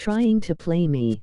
Trying to play me.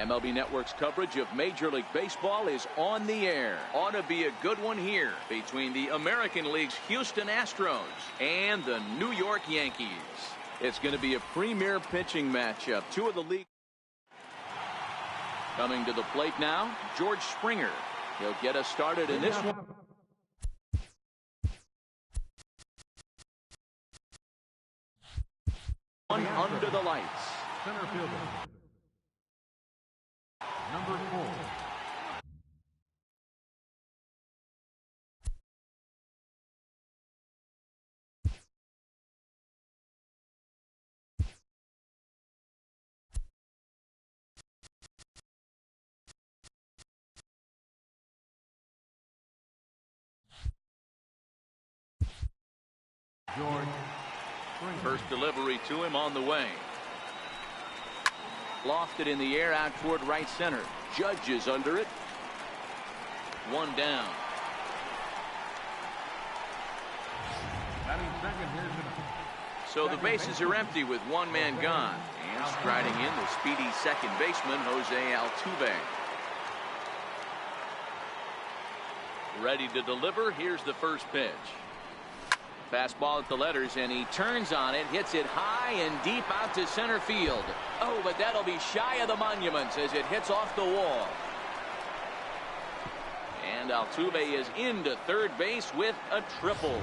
MLB Network's coverage of Major League Baseball is on the air. Ought to be a good one here between the American League's Houston Astros and the New York Yankees. It's going to be a premier pitching matchup. Two of the league. Coming to the plate now, George Springer. He'll get us started in this one. Under the lights. Center fielder, number 4. George Springer. First delivery to him on the way. Lofted in the air out toward right center. Judge is under it. One down. Batting second here tonight. So the bases are empty with one man gone. And striding in the speedy second baseman, Jose Altuve. Ready to deliver. Here's the first pitch. Fastball at the letters, and he turns on it, hits it high and deep out to center field. Oh, but that'll be shy of the monuments as it hits off the wall. And Altuve is into third base with a triple.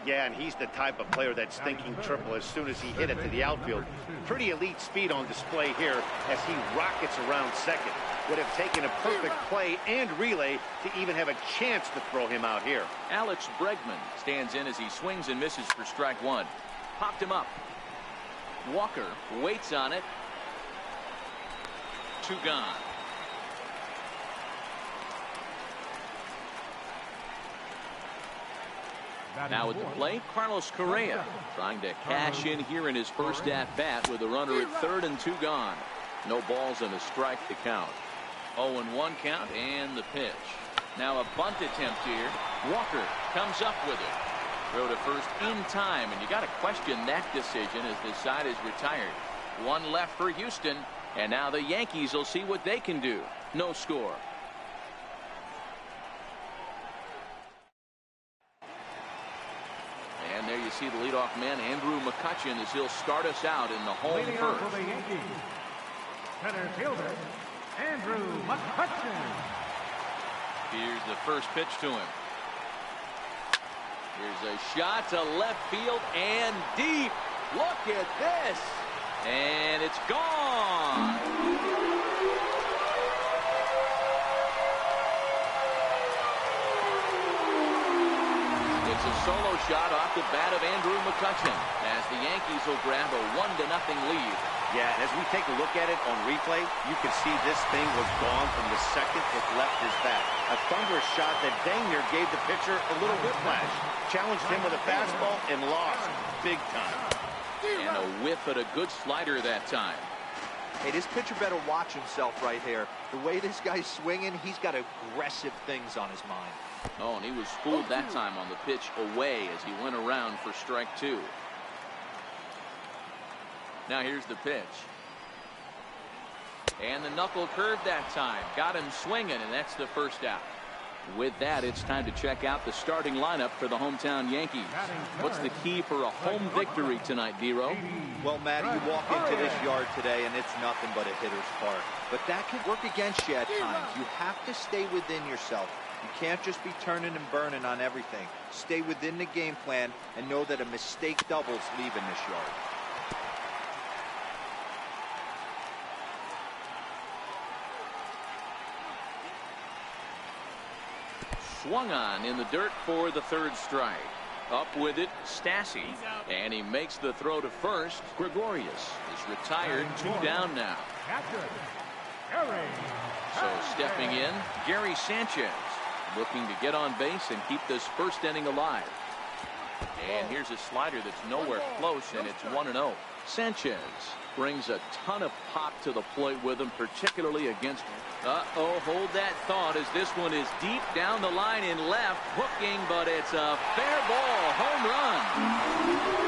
Yeah, and he's the type of player that's thinking triple as soon as he hit it to the outfield. Pretty elite speed on display here as he rockets around second. Would have taken a perfect play and relay to even have a chance to throw him out here. Alex Bregman stands in as he swings and misses for strike one. Popped him up. Walker waits on it. Two gone. Now at the plate, Carlos Correa trying to cash in here in his first at-bat with a runner at third and two gone. No balls and a strike to count. 0-1 count and the pitch. Now a bunt attempt here. Walker comes up with it. Throw to first in time, and you got to question that decision as the side is retired. One left for Houston, and now the Yankees will see what they can do. No score. And there you see the leadoff man, Andrew McCutchen, as he'll start us out in the home first. For the Yankees, center fielder, Andrew McCutchen. Here's the first pitch to him. Here's a shot to left field and deep. Look at this. And it's gone. It's a solo shot off the bat of Andrew McCutchen as the Yankees will grab a 1-0 lead. Yeah, and as we take a look at it on replay, you can see this thing was gone from the second it left his bat. A thunderous shot that dang near gave the pitcher a little whiplash. Challenged him with a fastball and lost big time. And a whiff at a good slider that time. Hey, this pitcher better watch himself right here. The way this guy's swinging, he's got aggressive things on his mind. Oh, and he was fooled that time on the pitch away as he went around for strike two. Now here's the pitch. And the knuckle curve that time. Got him swinging, and that's the first out. With that, it's time to check out the starting lineup for the hometown Yankees. What's the key for a home victory tonight, D-Row? Well, Matt, you walk into this yard today, and it's nothing but a hitter's park. But that can work against you at times. You have to stay within yourself. You can't just be turning and burning on everything. Stay within the game plan and know that a mistake doubles leaving this yard. Swung on in the dirt for the third strike. Up with it, Stassi. And he makes the throw to first. Gregorius is retired. Two down now. So stepping in, Gary Sanchez, looking to get on base and keep this first inning alive. And here's a slider that's nowhere close, and it's 1-0. Sanchez brings a ton of pop to the plate with him, particularly against. Hold that thought as this one is deep down the line in left, hooking, but it's a fair ball, home run.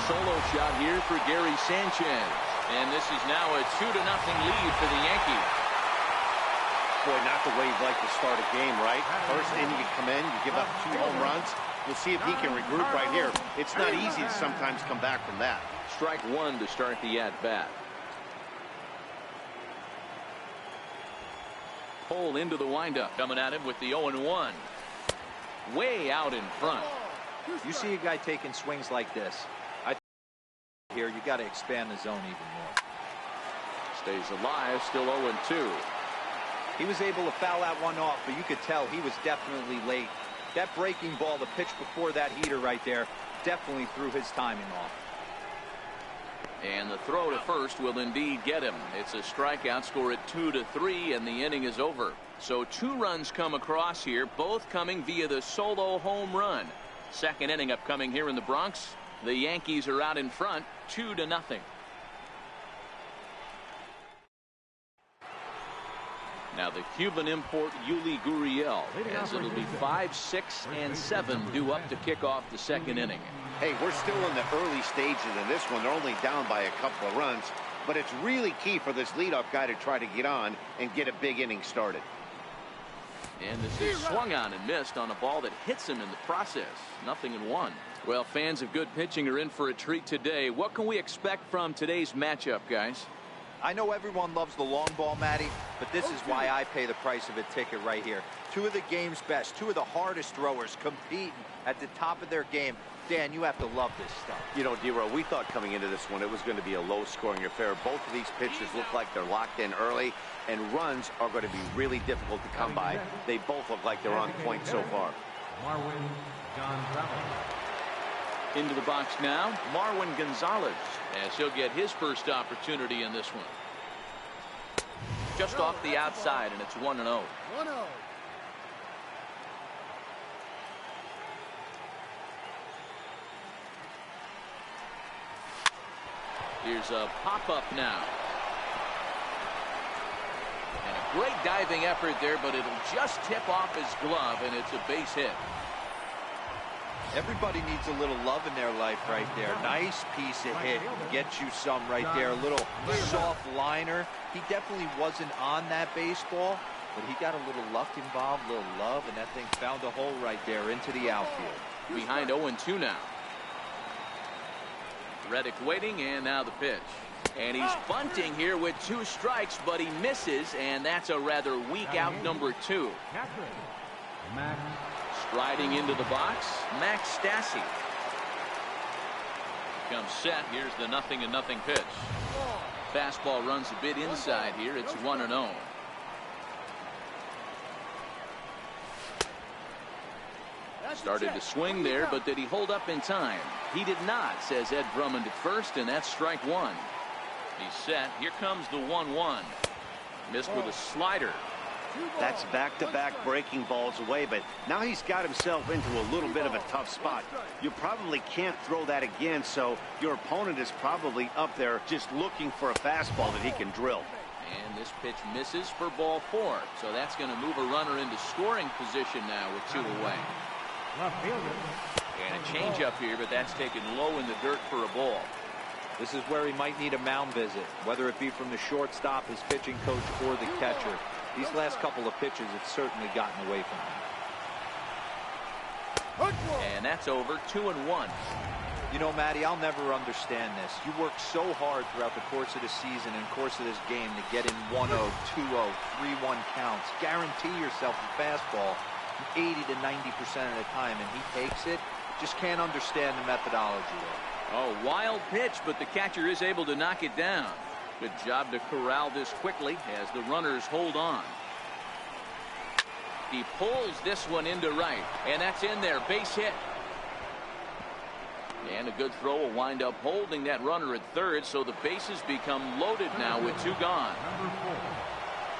solo shot here for Gary Sanchez. And this is now a 2-0 lead for the Yankees. Boy, not the way you'd like to start a game, right? First inning, you come in, you give up 2 home runs. We'll see if he can regroup right here. It's not easy to sometimes come back from that. Strike one to start the at-bat. Cole into the windup, coming at him with the 0-1. Way out in front. You see a guy taking swings like this. I think here you got to expand the zone even more. Stays alive, still 0-2. He was able to foul that one off, but you could tell he was definitely late. That breaking ball, the pitch before that heater right there, definitely threw his timing off. And the throw to first will indeed get him. It's a strikeout, score at 2-3, and the inning is over. So 2 runs come across here, both coming via the solo home run. Second inning upcoming here in the Bronx. The Yankees are out in front, 2-0. Now the Cuban import Yuli Gurriel, as it'll be 5, 6, and 7 due up to kick off the second inning. Hey, we're still in the early stages of this one. They're only down by a couple of runs, but it's really key for this leadoff guy to try to get on and get a big inning started. And this is swung on and missed on a ball that hits him in the process. 0-1. Well, fans of good pitching are in for a treat today. What can we expect from today's matchup, guys? I know everyone loves the long ball, Matty, but this is why I pay the price of a ticket right here. 2 of the game's best, 2 of the hardest throwers competing at the top of their game. Dan, you have to love this stuff. You know, D-Row, we thought coming into this one it was going to be a low-scoring affair. Both of these pitchers look like they're locked in early, and runs are going to be really difficult to come by. They both look like they're on point so far. Marwin Gonzalez. Into the box now, Marwin Gonzalez, as he'll get his first opportunity in this one. Just off the outside, and it's 1-0. 1-0. Here's a pop-up now. And a great diving effort there, but it'll just tip off his glove, and it's a base hit. Everybody needs a little love in their life right there. Nice piece of hit. Gets you some right there. A little soft liner. He definitely wasn't on that baseball, but he got a little luck involved, a little love, and that thing found a hole right there into the outfield. Behind 0-2 now. Reddick waiting, and now the pitch. And he's bunting here with 2 strikes, but he misses, and that's a rather weak out number 2. Max. Striding into the box, Max Stassi. Comes set. Here's the 0-0 pitch. Fastball runs a bit inside here. It's 1-0. Started to swing there, but did he hold up in time? He did not, says Ed Drummond at first, and that's strike 1. He's set. Here comes the 1-1. Missed with a slider. That's back-to-back breaking balls away, but now he's got himself into a little bit of a tough spot. You probably can't throw that again, so your opponent is probably up there just looking for a fastball that he can drill. And this pitch misses for ball 4, so that's going to move a runner into scoring position now with 2 away. Left fielder. And a changeup here, but that's taken low in the dirt for a ball. This is where he might need a mound visit, whether it be from the shortstop, his pitching coach, or the catcher. These last couple of pitches have certainly gotten away from him. And that's over. 2-1. You know, Matty, I'll never understand this. You work so hard throughout the course of the season and course of this game to get in 1-0, 2-0, 3-1 counts. Guarantee yourself a fastball 80 to 90% of the time, and he takes it. Just can't understand the methodology there. Oh, wild pitch, but the catcher is able to knock it down. Good job to corral this quickly as the runners hold on. He pulls this one into right, and that's in there. Base hit. And a good throw will wind up holding that runner at third, so the bases become loaded now with 2 gone.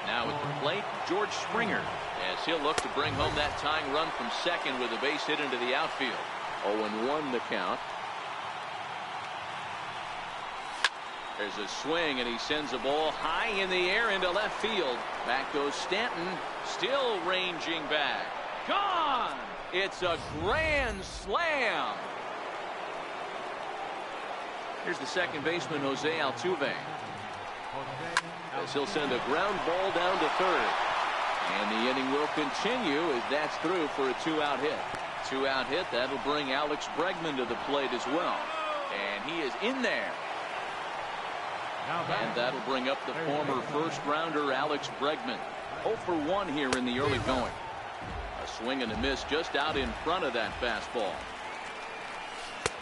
Now at the plate, George Springer, as he'll look to bring home that tying run from second with a base hit into the outfield. 0-1 the count. There's a swing, and he sends a ball high in the air into left field. Back goes Stanton, still ranging back. Gone! It's a grand slam. Here's the second baseman, Jose Altuve, as he'll send a ground ball down to third. And the inning will continue as that's through for a 2-out hit. 2-out hit. That'll bring Alex Bregman to the plate as well. And he is in there. And that'll bring up the former first-rounder Alex Bregman. 0 for 1 here in the early going. A swing and a miss just out in front of that fastball.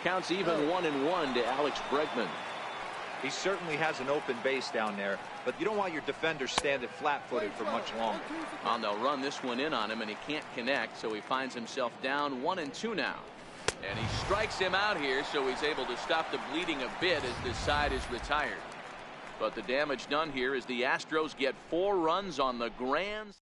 Counts even 1-1 to Alex Bregman. He certainly has an open base down there, but you don't want your defender standing flat-footed for much longer. Well, they'll run this one in on him, and he can't connect, so he finds himself down 1-2 now. And he strikes him out here, so he's able to stop the bleeding a bit as this side is retired. But the damage done here is the Astros get 4 runs on the grand.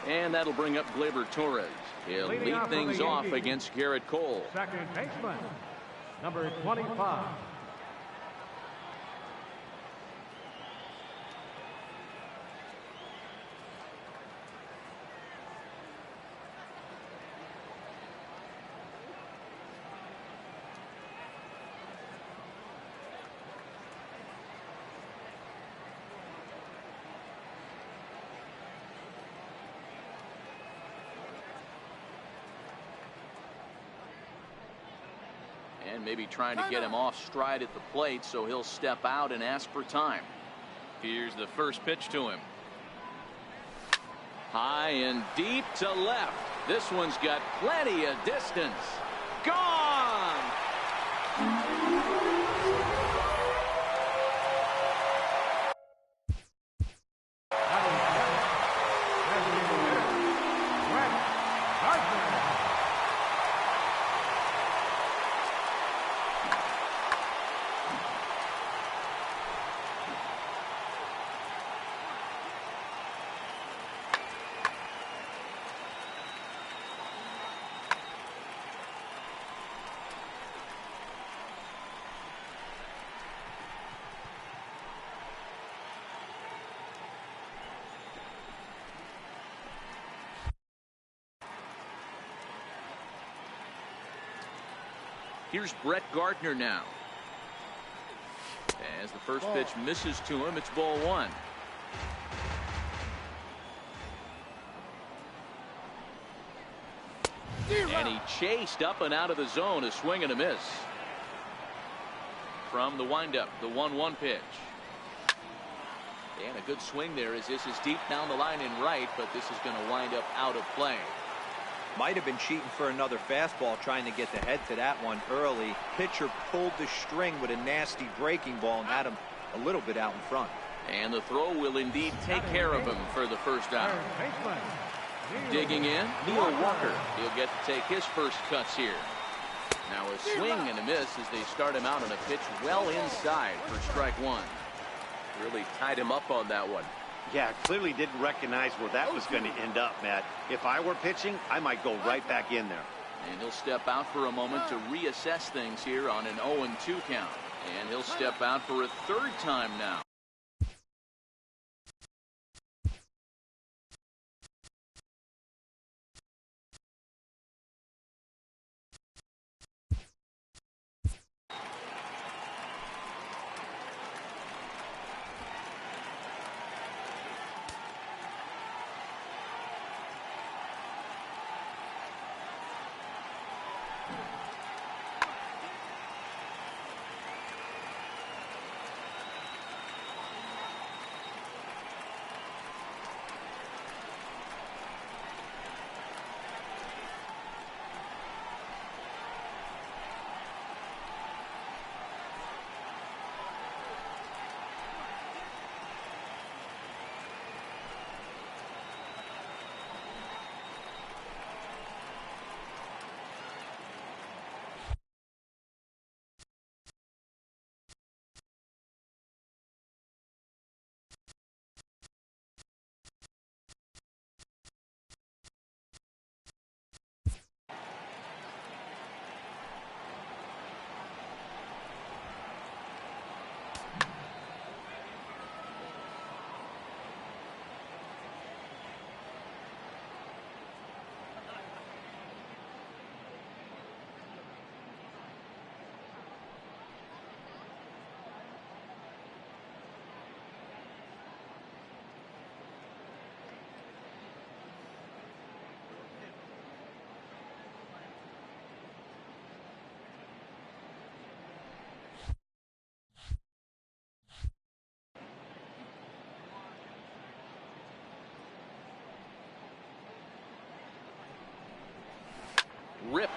And that'll bring up Gleyber Torres. He'll lead things off against Garrett Cole. Second baseman, number 25. And maybe trying to get him off stride at the plate, so he'll step out and ask for time. Here's the first pitch to him. High and deep to left. This one's got plenty of distance. Gone! Here's Brett Gardner now. As the first pitch misses to him, it's ball 1. And he chased up and out of the zone, a swing and a miss. From the windup, the 1-1 pitch. And a good swing there as this is deep down the line in right, but this is going to wind up out of play. Might have been cheating for another fastball, trying to get the head to that one early. Pitcher pulled the string with a nasty breaking ball and had him a little bit out in front. And the throw will indeed take care of him for the first out. Digging in, Neil Walker. He'll get to take his first cuts here. Now a swing and a miss as they start him out on a pitch well inside for strike 1. Really tied him up on that one. Yeah, clearly didn't recognize where that was going to end up, Matt. If I were pitching, I might go right back in there. And he'll step out for a moment to reassess things here on an 0-2 count. And he'll step out for a third time now.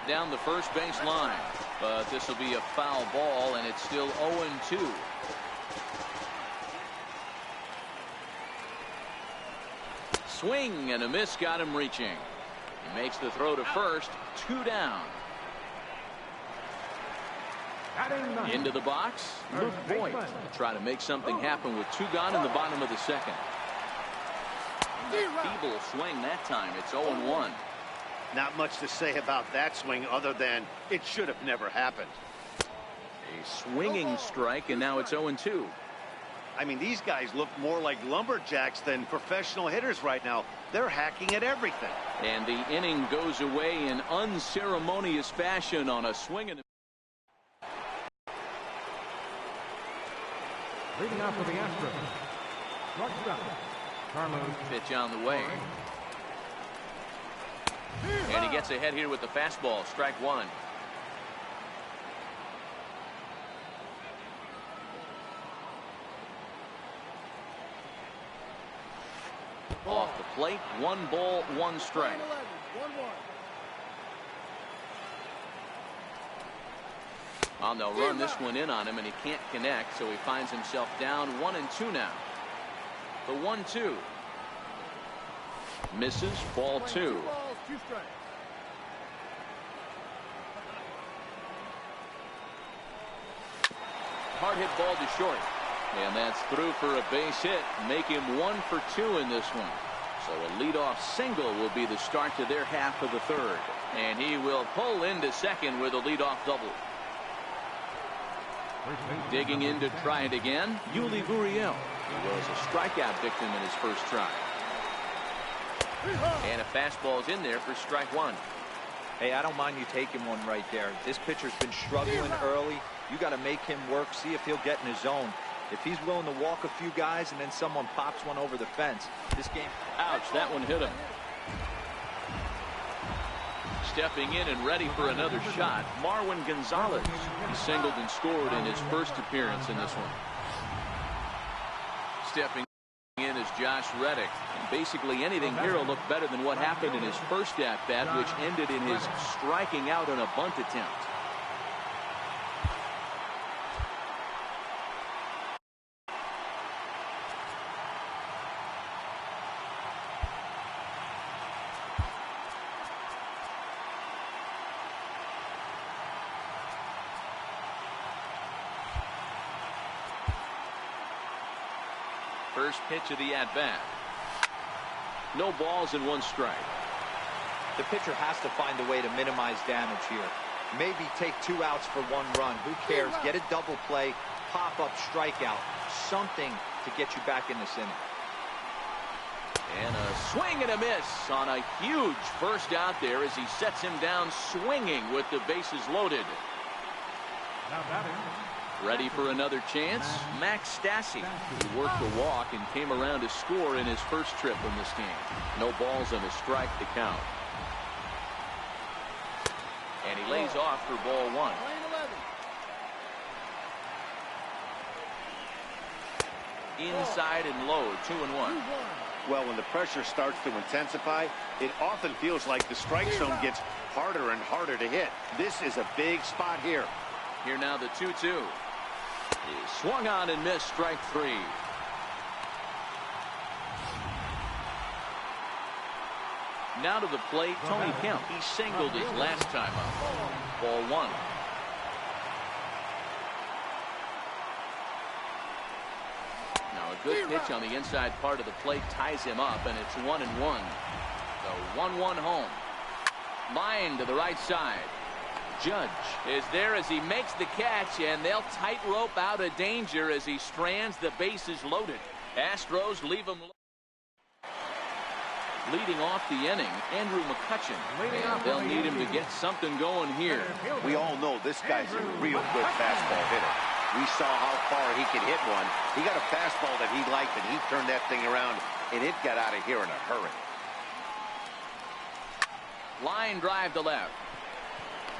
down the first base line. But this will be a foul ball, and it's still 0-2. Swing and a miss got him reaching. He makes the throw to first. 2 down. Into the box, Luke Voit to try to make something happen with 2 gone in the bottom of the second. Feeble swing that time. It's 0-1. Not much to say about that swing other than it should have never happened. A swinging strike, and now it's 0-2. I mean, these guys look more like lumberjacks than professional hitters right now. They're hacking at everything. And the inning goes away in unceremonious fashion on a swing and Leading off for the Astros, shortstop, Carlos. pitch on the way. And he gets ahead here with the fastball. Strike 1. Off the plate, 1 ball, 1 strike. They'll run this one in on him, and he can't connect, so he finds himself down 1-2 now. The 1-2. Misses, ball 2. Hard hit ball to short. And that's through for a base hit. Make him 1 for 2 in this one. So a leadoff single will be the start to their half of the third. And he will pull into second with a leadoff double. Digging in to try it again, Yuli Gurriel. He was a strikeout victim in his first try. And a fastball's in there for strike 1. Hey, I don't mind you taking one right there. This pitcher's been struggling early. You got to make him work, see if he'll get in his zone. If he's willing to walk a few guys and then someone pops one over the fence, this game... Ouch, that one hit him. Stepping in and ready for another shot, Marwin Gonzalez. He singled and scored in his first appearance in this one. Stepping in is Josh Reddick. And basically anything here will look better than what happened in his first at-bat, which ended in his striking out on a bunt attempt. First pitch of the at-bat. No balls and 1 strike. The pitcher has to find a way to minimize damage here. Maybe take 2 outs for 1 run. Who cares? Get a double play, pop-up strikeout. Something to get you back in this inning. And a swing and a miss on a huge first out there as he sets him down swinging with the bases loaded. Now batting. Ready for another chance, Max Stassi. He worked the walk and came around to score in his first trip in this game. No balls and a strike to count. And he lays off for ball 1. Inside and low, 2-1. Well, when the pressure starts to intensify, it often feels like the strike zone gets harder and harder to hit. This is a big spot here. Here now the 2-2. He swung on and missed, strike 3. Now to the plate, Tony Kemp. He singled his last time up. Ball 1. Now a good pitch on the inside part of the plate ties him up, and it's 1-1. So 1-1 home. Line to the right side. Judge is there as he makes the catch, and they'll tightrope out of danger as he strands the bases loaded. Astros leave him. Leading off the inning, Andrew McCutchen. And they'll need him to get something going here. We all know this guy's a real good fastball hitter. We saw how far he could hit one. He got a fastball that he liked, and he turned that thing around, and it got out of here in a hurry. Line drive to left.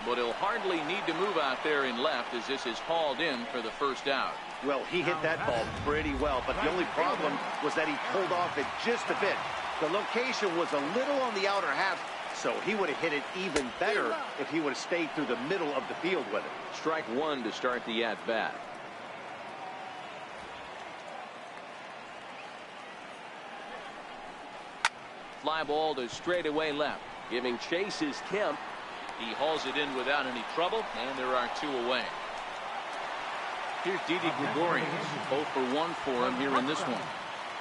But he'll hardly need to move out there in left as this is hauled in for the first out. Well, he hit that ball pretty well, but the only problem was that he pulled off it just a bit. The location was a little on the outer half, so also, he would have hit it even better if he would have stayed through the middle of the field with it. Strike one to start the at-bat. Fly ball to straightaway left. Giving chase is Kemp. He hauls it in without any trouble, and there are two away. Here's Didi Gregorius. 0 for 1 for him here in this one.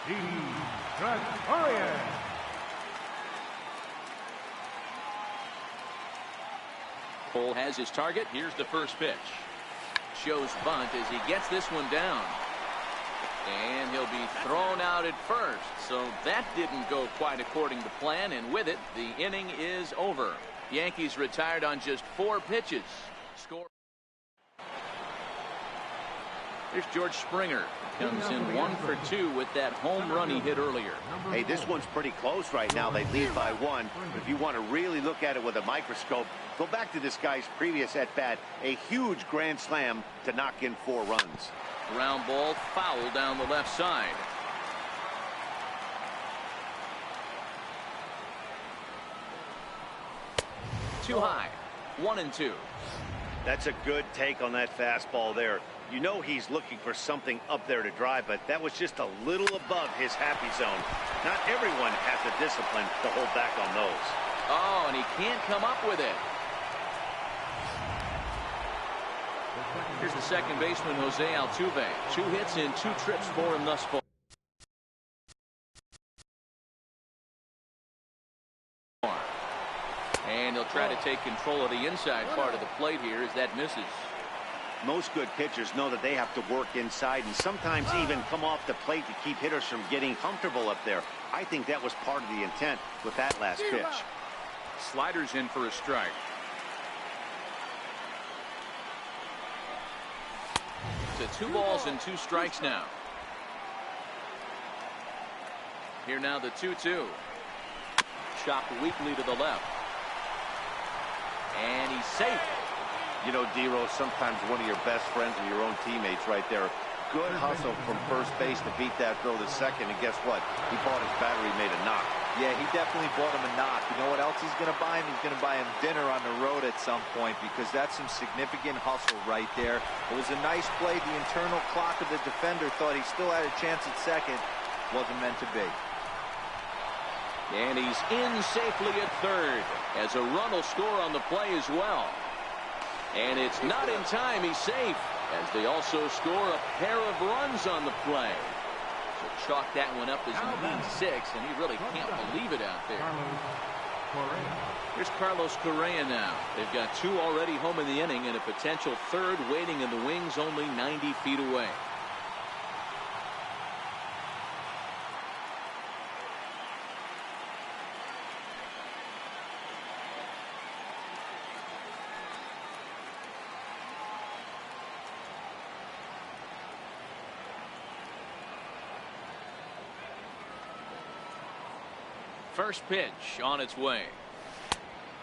Didi Gregorius. Cole has his target. Here's the first pitch. Shows bunt as he gets this one down. And he'll be thrown out at first. So that didn't go quite according to plan, and with it, the inning is over. Yankees retired on just 4 pitches. Score. Here's George Springer. Comes in 1 for 2 with that home run he hit earlier. Hey, this one's pretty close right now. They lead by 1. If you want to really look at it with a microscope, go back to this guy's previous at-bat. A huge grand slam to knock in 4 runs. Ground ball foul down the left side. Too high. 1-2. That's a good take on that fastball there. You know he's looking for something up there to drive, but that was just a little above his happy zone. Not everyone has the discipline to hold back on those. Oh, and he can't come up with it. Here's the second baseman, Jose Altuve. 2 hits in 2 trips for him thus far. And he'll try to take control of the inside part of the plate here as that misses. Most good pitchers know that they have to work inside and sometimes even come off the plate to keep hitters from getting comfortable up there. I think that was part of the intent with that last pitch. Sliders in for a strike. To 2 balls and 2 strikes now. Here now the 2-2. Chopped weakly to the left. And he's safe. You know, D-Rose, sometimes one of your best friends are your own teammates right there. Good hustle from first base to beat that throw to second, and guess what? He bought his battery, made a knock. Yeah, he definitely bought him a knock. You know what else he's going to buy him? He's going to buy him dinner on the road at some point, because that's some significant hustle right there. It was a nice play. The internal clock of the defender thought he still had a chance at second. Wasn't meant to be. And he's in safely at third, as a run will score on the play as well. And it's not in time. He's safe, as they also score a pair of runs on the play. So chalk that one up as he leads 6, and he really can't believe it out there. Here's Carlos Correa now. They've got 2 already home in the inning, and a potential 3rd waiting in the wings only 90 feet away. First pitch on its way.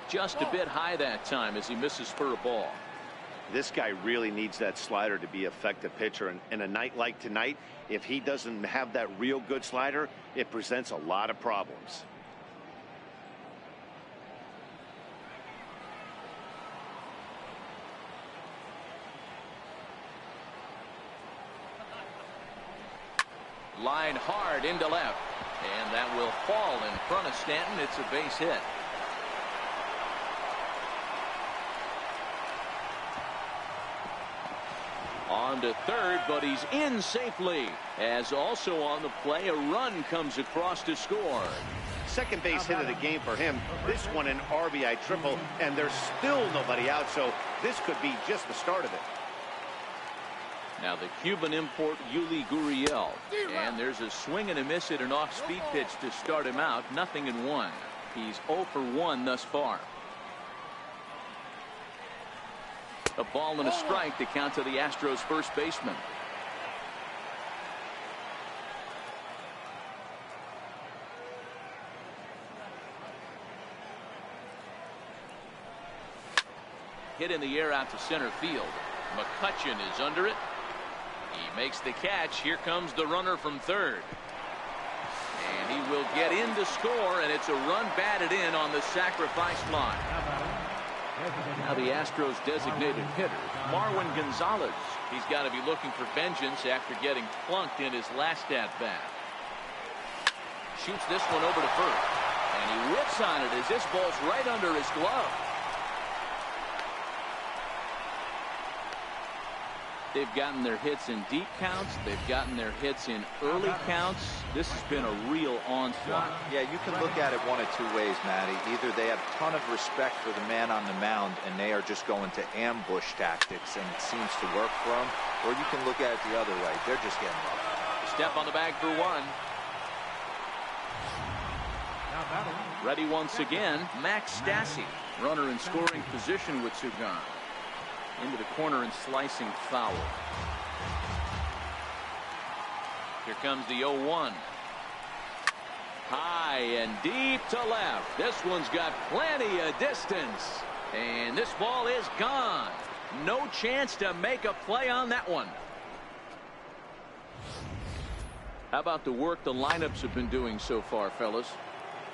Just a bit high that time as he misses for a ball. This guy really needs that slider to be an effective pitcher. And in a night like tonight, if he doesn't have that real good slider, it presents a lot of problems. Line hard into left. And that will fall in front of Stanton. It's a base hit. On to third, but he's in safely. As also on the play, a run comes across to score. Second base hit of the game for him. This one an RBI triple, and there's still nobody out, so this could be just the start of it. Now the Cuban import, Yuli Gurriel. And there's a swing and a miss at an off-speed pitch to start him out. 0-1. He's 0 for 1 thus far. A ball and a strike to count to the Astros first baseman. Hit in the air out to center field. McCutchen is under it. He makes the catch. Here comes the runner from third. And he will get in to score, and it's a run batted in on the sacrifice fly. Now the Astros designated hitter, Marwin Gonzalez. He's got to be looking for vengeance after getting plunked in his last at-bat. Shoots this one over to first. And he whips on it as this ball's right under his glove. They've gotten their hits in deep counts. They've gotten their hits in early counts. This has been a real onslaught. Yeah, you can look at it one of two ways, Matty. Either they have a ton of respect for the man on the mound and they are just going to ambush tactics and it seems to work for them, or you can look at it the other way. They're just getting rough. Step on the bag for one. Ready once again, Max Stassi. Runner in scoring position with two gone. Into the corner and slicing foul. Here comes the 0-1. High and deep to left. This one's got plenty of distance. And this ball is gone. No chance to make a play on that one. How about the work the lineups have been doing so far, fellas?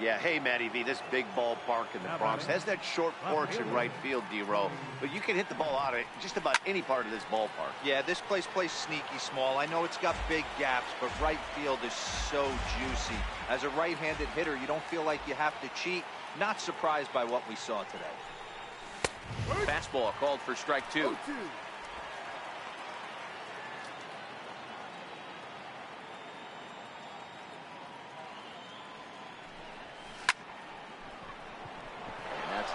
Yeah, hey, Matty V, this big ballpark in the Bronx has that short porch in right field, D-Row, but you can hit the ball out of just about any part of this ballpark. Yeah, this place plays sneaky small. I know it's got big gaps, but right field is so juicy. As a right-handed hitter, you don't feel like you have to cheat. Not surprised by what we saw today. Fastball called for strike two.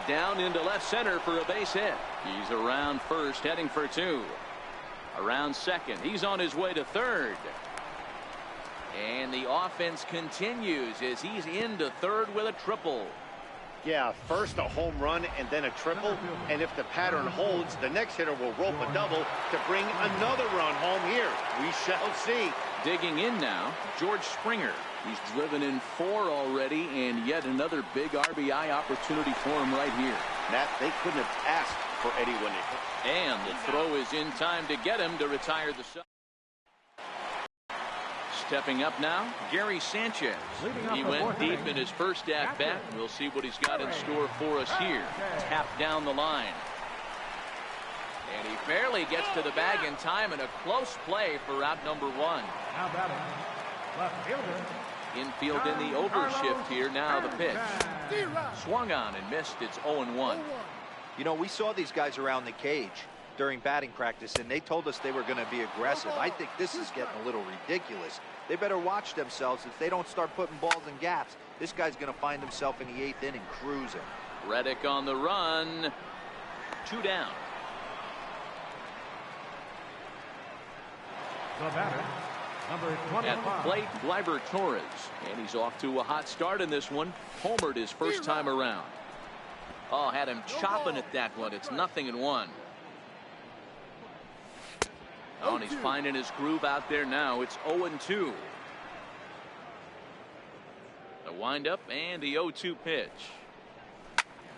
Down into left center for a base hit. He's around first, heading for two. Around second. He's on his way to third. And the offense continues as he's into third with a triple. Yeah, first a home run and then a triple. And if the pattern holds, the next hitter will rope a double to bring another run home here. We shall see. Digging in now, George Springer. He's driven in 4 already, and yet another big RBI opportunity for him right here. Matt, they couldn't have asked for anyone to hit. And the throw is in time to get him to retire the sub. Stepping up now, Gary Sanchez. He went deep in his first at-bat. We'll see what he's got in store for us here. Tapped down the line. And he barely gets to the bag in time, and a close play for out number 1. Now batting, left fielder. Infield in the overshift here. Now the pitch. Swung on and missed. It's 0-1. You know, we saw these guys around the cage during batting practice, and they told us they were going to be aggressive. I think this is getting a little ridiculous. They better watch themselves. If they don't start putting balls in gaps, this guy's going to find himself in the 8th inning cruising. Reddick on the run. 2 down. The batter, number 25. At the plate, Gleyber Torres. And he's off to a hot start in this one. Homered his first time around. Oh, had him chopping at that one. It's 0-1. Oh, and he's finding his groove out there now. It's 0-2. The windup and the 0-2 pitch.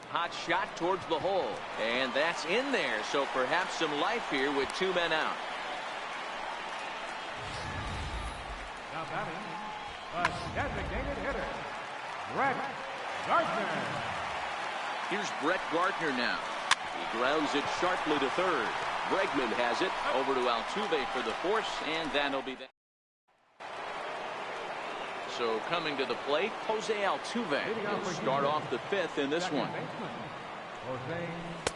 Hot shot towards the hole. And that's in there. So perhaps some life here with 2 men out. Now batting, a designated hitter, Brett Gardner. Here's Brett Gardner now. He grounds it sharply to third. Bregman has it over to Altuve for the force, and that'll be that. So coming to the plate, Jose Altuve will start off the 5th in this one.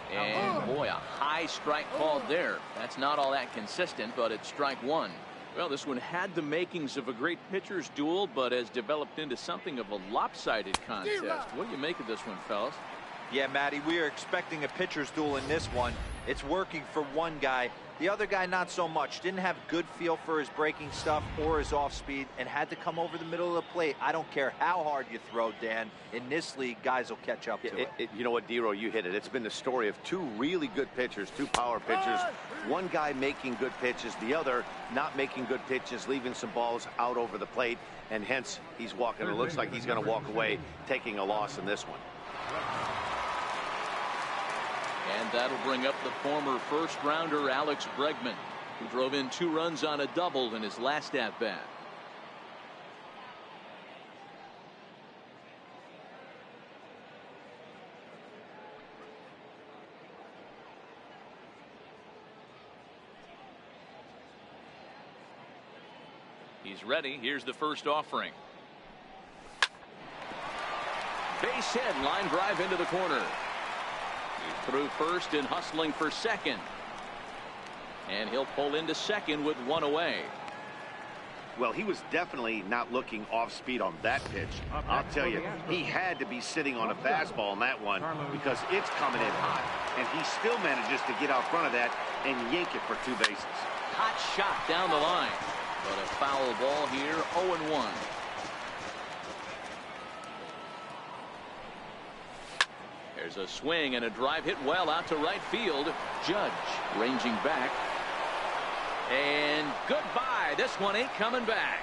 And boy, a high strike called there. That's not all that consistent, but it's strike 1. Well, this one had the makings of a great pitcher's duel, but has developed into something of a lopsided contest. What do you make of this one, fellas? Yeah, Matty, we are expecting a pitcher's duel in this one. It's working for one guy. The other guy, not so much. Didn't have good feel for his breaking stuff or his off speed and had to come over the middle of the plate. I don't care how hard you throw, Dan. In this league, guys will catch up to it. You know what, D-Row, you hit it. It's been the story of 2 really good pitchers, 2 power pitchers. One guy making good pitches, the other not making good pitches, leaving some balls out over the plate, and hence he's walking. It looks like he's going to walk away taking a loss in this one. And that'll bring up the former first-rounder Alex Bregman, who drove in 2 runs on a double in his last at-bat. He's ready. Here's the first offering. Base hit, line drive into the corner. He's through first and hustling for second. And he'll pull into second with one away. Well, he was definitely not looking off speed on that pitch. I'll tell you, he had to be sitting on a fastball on that one because it's coming in hot. And he still manages to get out front of that and yank it for 2 bases. Hot shot down the line. But a foul ball here, 0-1. There's a swing and a drive hit well out to right field. Judge ranging back. And goodbye. This one ain't coming back.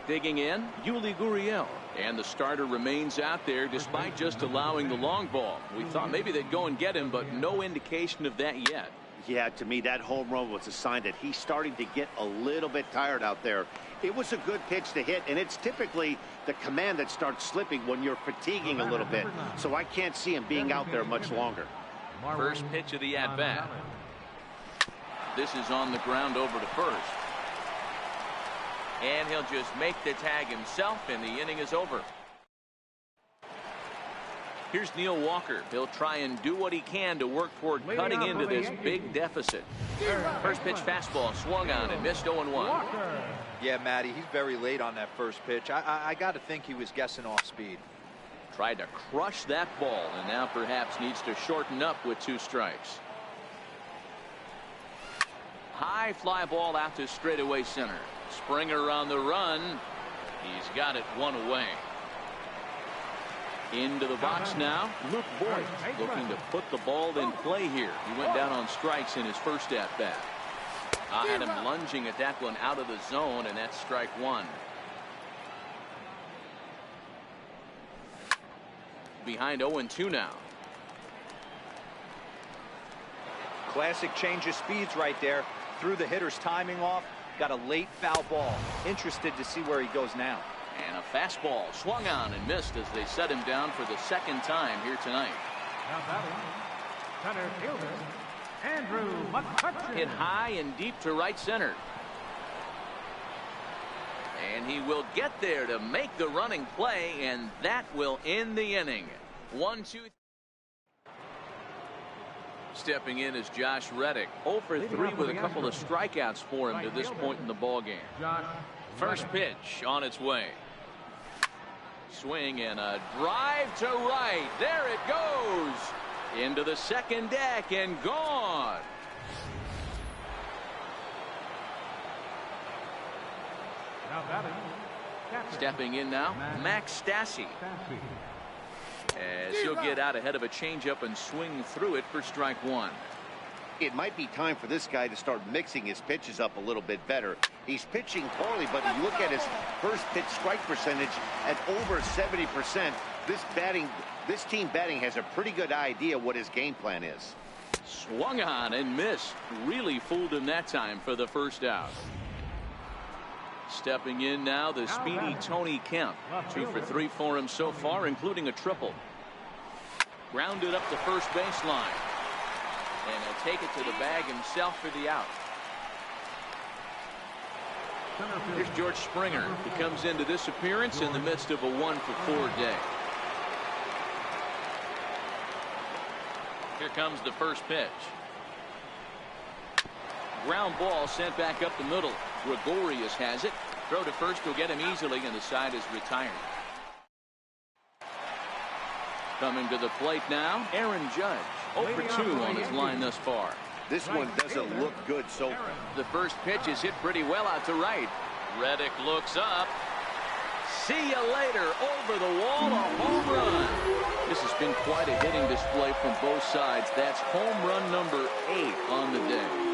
Digging in, Yuli Gurriel. And the starter remains out there despite just allowing the long ball. We thought maybe they'd go and get him, but no indication of that yet. Yeah, to me, that home run was a sign that he's starting to get a little bit tired out there. It was a good pitch to hit, and it's typically the command that starts slipping when you're fatiguing a little bit. So I can't see him being out there much longer. First pitch of the at-bat. This is on the ground over to first. And he'll just make the tag himself, and the inning is over. Here's Neil Walker. He'll try and do what he can to work toward cutting into this big deficit. First pitch fastball swung on and missed 0-1. Yeah, Matty, he's very late on that first pitch. I got to think he was guessing off speed. Tried to crush that ball, and now perhaps needs to shorten up with 2 strikes. High fly ball out to straightaway center. Springer on the run. He's got it 1 away. Into the box now, Luke Boyd looking to put the ball in play here. He went down on strikes in his first at-bat. I had him lunging at that one out of the zone, and that's strike 1. Behind 0-2 now. Classic change of speeds right there. Threw the hitter's timing off. Got a late foul ball. Interested to see where he goes now. And a fastball swung on and missed as they set him down for the second time here tonight. Now batting, center fielder, Andrew McCutchen. Hit high and deep to right center. And he will get there to make the running play, and that will end the inning. 1-2. Stepping in is Josh Reddick. 0 for 3 with a couple of strikeouts for him to this point in the ballgame. First pitch on its way. Swing and a drive to right. There it goes. Into the second deck and gone. Now batting, Stepping in now, Max Stassi. As he'll get out ahead of a changeup and swing through it for strike 1. It might be time for this guy to start mixing his pitches up a little bit better. He's pitching poorly, but you look at his first pitch strike percentage at over 70%. This team batting has a pretty good idea what his game plan is. Swung on and missed. Really fooled him that time for the first out. Stepping in now, the speedy Tony Kemp. 2 for 3 for him so far, including a triple. Grounded up the first baseline. And he'll take it to the bag himself for the out. Here's George Springer. He comes into this appearance in the midst of a 1 for 4 day. Here comes the first pitch. Ground ball sent back up the middle. Gregorius has it. Throw to first will get him easily, and the side is retired. Coming to the plate now, Aaron Judge. 0 for 2 on his line thus far. This one doesn't look good so far. The first pitch is hit pretty well out to right. Reddick looks up. See you later. Over the wall, a home run. This has been quite a hitting display from both sides. That's home run number 8 on the day.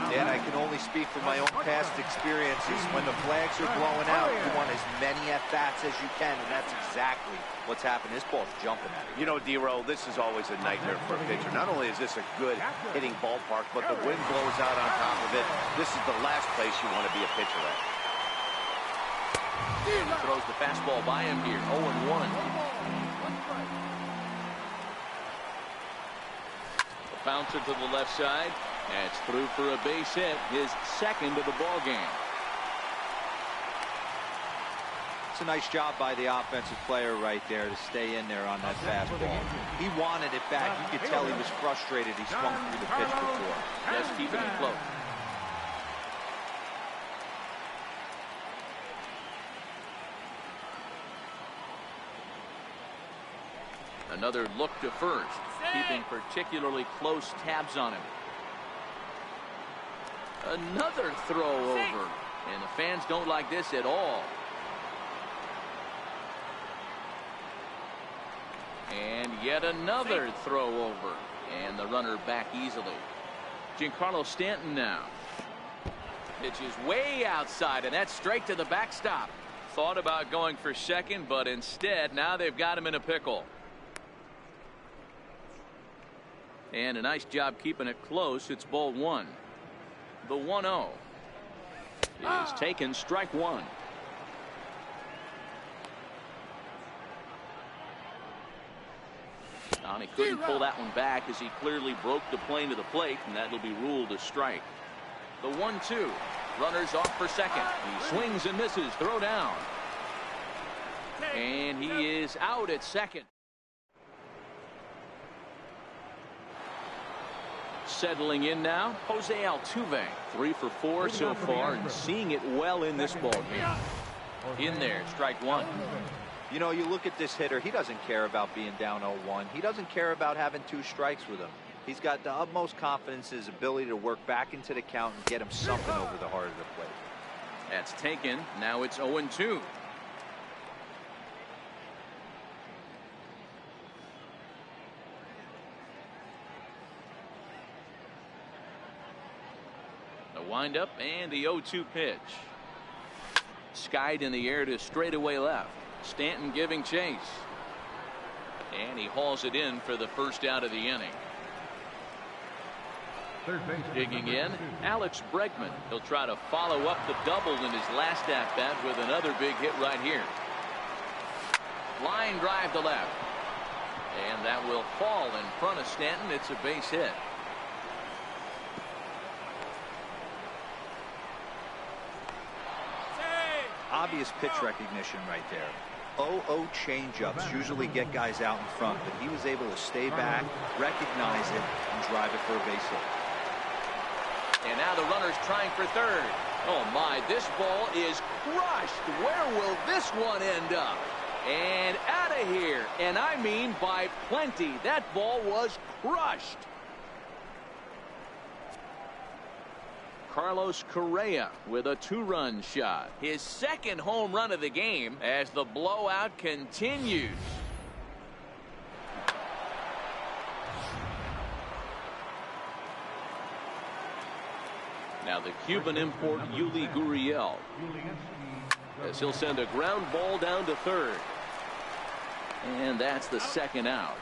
And I can only speak from my own past experiences. When the flags are blowing out, you want as many at-bats as you can, and that's exactly what's happened. This ball's jumping at it. You know, D-Row, this is always a nightmare for a pitcher. Not only is this a good hitting ballpark, but the wind blows out on top of it. This is the last place you want to be a pitcher at. And he throws the fastball by him here. 0-1. Bouncer to the left side. That's through for a base hit, his second of the ball game. It's a nice job by the offensive player right there to stay in there on that fastball. He wanted it back. You could tell he was frustrated. He swung through the pitch before. Just keeping it close. Another look to first, keeping particularly close tabs on him. Another throw over, and the fans don't like this at all. And yet another throw over, and the runner back easily. Giancarlo Stanton now. Pitch is way outside, and that's straight to the backstop. Thought about going for second, but instead now they've got him in a pickle. And a nice job keeping it close. It's ball one. The 1-0 is taken, strike one. He couldn't pull that one back as he clearly broke the plane to the plate, and that'll be ruled a strike. The 1-2. Runners off for second. He swings and misses. Throw down. And he is out at second. Settling in now, Jose Altuve. 3 for 4 so far and seeing it well in this ball game. In there, strike one. You know, you look at this hitter, he doesn't care about being down 0-1. He doesn't care about having 2 strikes with him. He's got the utmost confidence in his ability to work back into the count and get him something over the heart of the plate. That's taken. Now it's 0-2. The windup and the 0-2 pitch. Skied in the air to straightaway left. Stanton giving chase. And he hauls it in for the first out of the inning. Digging in, Alex Bregman. He'll try to follow up the double in his last at-bat with another big hit right here. Line drive to left. And that will fall in front of Stanton. It's a base hit. Obvious pitch recognition right there. 0-0 changeups usually get guys out in front, but he was able to stay back, recognize it, and drive it for a base hit. And now the runner's trying for third. Oh my, this ball is crushed. Where will this one end up? And out of here. And I mean by plenty. That ball was crushed. Carlos Correa with a 2-run shot. His second home run of the game as the blowout continues. Now the Cuban import Yuli Gurriel, as he'll send a ground ball down to third. And that's the second out.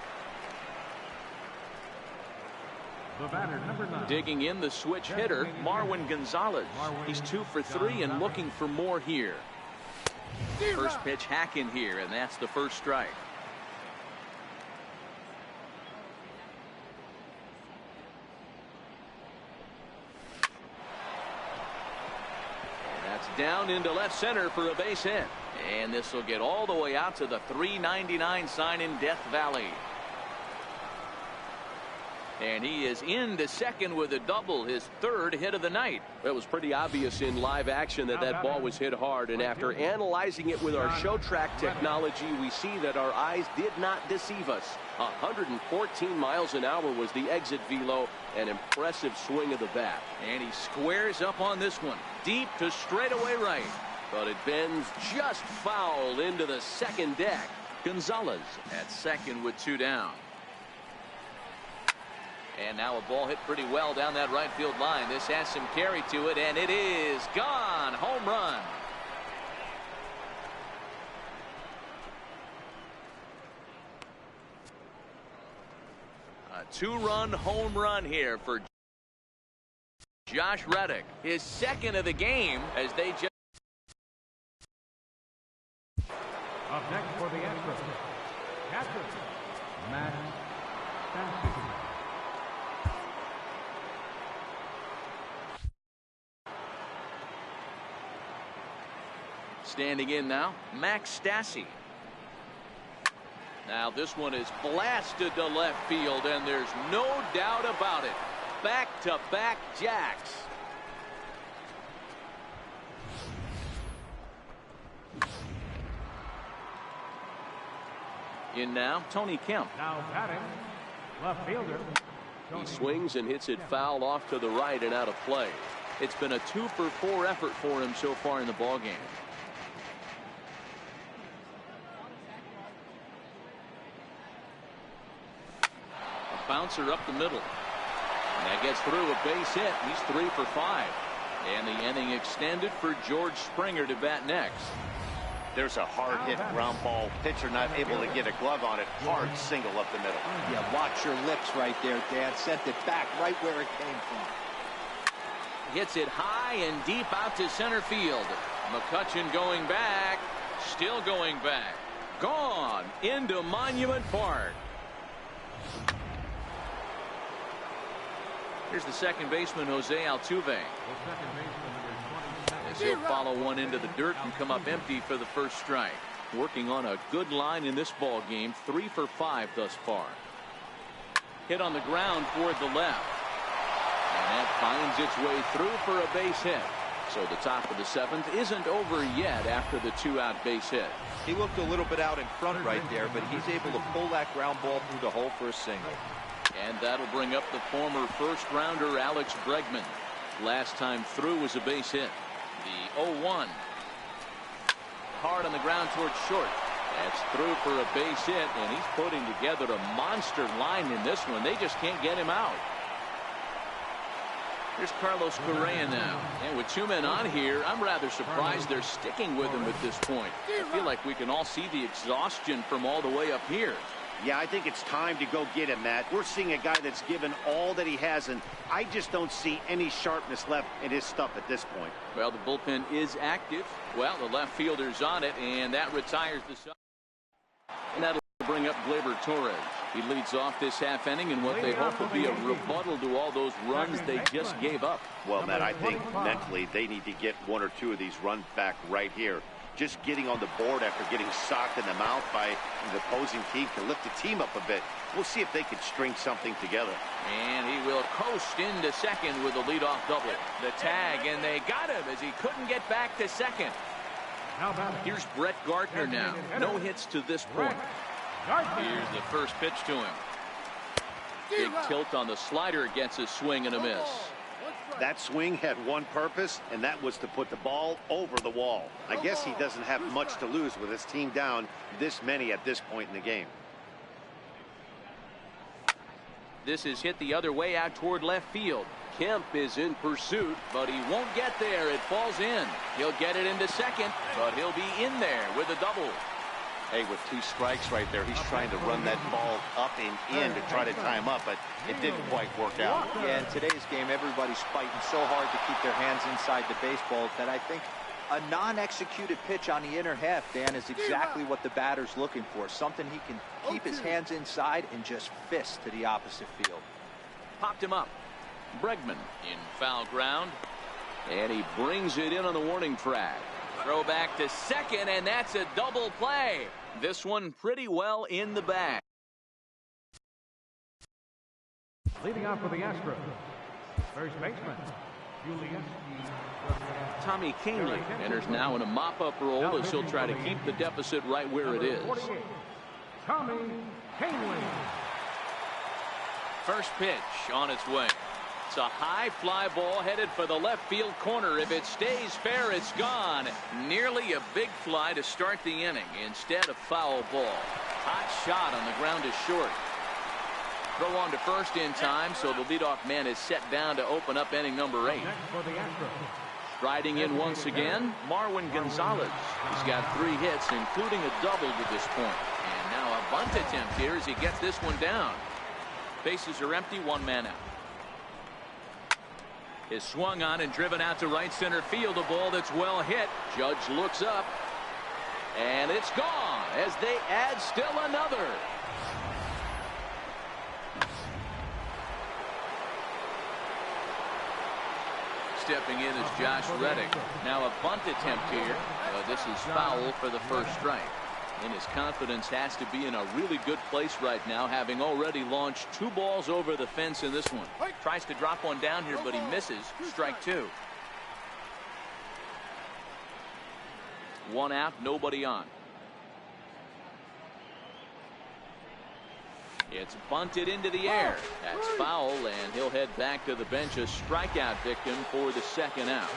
The batter, number 9. Digging in, the switch hitter, Marwin Gonzalez. He's 2 for 3 and looking for more here. First pitch hack in here, and that's the first strike. That's down into left center for a base hit. And this will get all the way out to the 399 sign in Death Valley. And he is into second with a double, his third hit of the night. It was pretty obvious in live action that ball was hit hard, and after analyzing it with our show track technology, we see that our eyes did not deceive us. 114 miles an hour was the exit velo, an impressive swing of the bat. And he squares up on this one, deep to straightaway right. But it bends just foul into the second deck. Gonzalez at second with 2 down. And now a ball hit pretty well down that right field line. This has some carry to it, and it is gone. Home run. A 2-run home run here for Josh Reddick. His second of the game as they just. Up next for the Astros, catcher, Matt Stafford. Standing in now, Max Stassi. Now this one is blasted to left field, and there's no doubt about it. Back-to-back jacks. In now, Tony Kemp. Now batting, left fielder. He swings and hits it foul off to the right and out of play. It's been a 2-for-4 effort for him so far in the ballgame. A bouncer up the middle. And that gets through a base hit. He's 3 for 5. And the inning extended for George Springer to bat next. There's a hard hit ground ball. Pitcher not able to get a glove on it. Hard single up the middle. Yeah, watch your lips right there, Dan. Sent it back right where it came from. Hits it high and deep out to center field. McCutchen going back. Still going back. Gone into Monument Park. Here's the second baseman, Jose Altuve. As he'll follow one into the dirt and come up empty for the first strike. Working on a good line in this ball game. 3 for 5 thus far. Hit on the ground toward the left. And that finds its way through for a base hit. So the top of the 7th isn't over yet after the 2-out base hit. He looked a little bit out in front right there, but he's able to pull that ground ball through the hole for a single. And that'll bring up the former first-rounder Alex Bregman. Last time through was a base hit. The 0-1. Hard on the ground towards short. That's through for a base hit, and he's putting together a monster line in this one. They just can't get him out. Here's Carlos Correa now. And with 2 men on here, I'm rather surprised they're sticking with him at this point. I feel like we can all see the exhaustion from all the way up here. Yeah, I think it's time to go get him, Matt. We're seeing a guy that's given all that he has, and I just don't see any sharpness left in his stuff at this point. Well, the bullpen is active. Well, the left fielder's on it, and that retires the side. And that'll bring up Gleyber Torres. He leads off this half inning in what they hope will be a rebuttal to all those runs they just gave up. Well, Matt, I think mentally they need to get 1 or 2 of these runs back right here. Just getting on the board after getting socked in the mouth by the opposing team can lift the team up a bit. We'll see if they can string something together. And he will coast into second with a leadoff double. The tag, and they got him as he couldn't get back to second. Here's Brett Gardner now. No hits to this point. Here's the first pitch to him. Big tilt on the slider, gets a swing and a miss. That swing had one purpose, and that was to put the ball over the wall. I guess he doesn't have much to lose with his team down this many at this point in the game. This is hit the other way out toward left field. Kemp is in pursuit, but he won't get there. It falls in. He'll get it into second, but he'll be in there with a double. Hey, with 2 strikes right there, he's trying to run that ball up and in to try to tie him up, but it didn't quite work out. Yeah, in today's game, everybody's fighting so hard to keep their hands inside the baseball that I think a non-executed pitch on the inner half, Dan, is exactly what the batter's looking for. Something he can keep his hands inside and just fist to the opposite field. Popped him up. Bregman in foul ground, and he brings it in on the warning track. Throw back to second, and that's a double play. This one pretty well in the bag. Leading off for the Astros, first baseman, Julius. Tommy Kahnle enters now in a mop-up role as he'll try to keep the deficit right where it is. Tommy Kahnle. First pitch on its way. It's a high fly ball headed for the left field corner. If it stays fair, it's gone. Nearly a big fly to start the inning. Instead, a foul ball. Hot shot on the ground is short. Throw on to first in time, so the leadoff man is set down to open up inning number 8. Striding in once again, Marwin Gonzalez. He's got 3 hits, including a double to this point. And now a bunt attempt here as he gets this one down. Bases are empty, 1 man out. Is swung on and driven out to right center field. A ball that's well hit. Judge looks up, and it's gone as they add still another. Stepping in is Josh Reddick. Now a bunt attempt here. This is foul for the first strike. And his confidence has to be in a really good place right now, having already launched 2 balls over the fence in this one. Tries to drop one down here, but he misses. Strike 2. 1 out, nobody on. It's bunted into the air. That's foul, and he'll head back to the bench, a strikeout victim for the second out.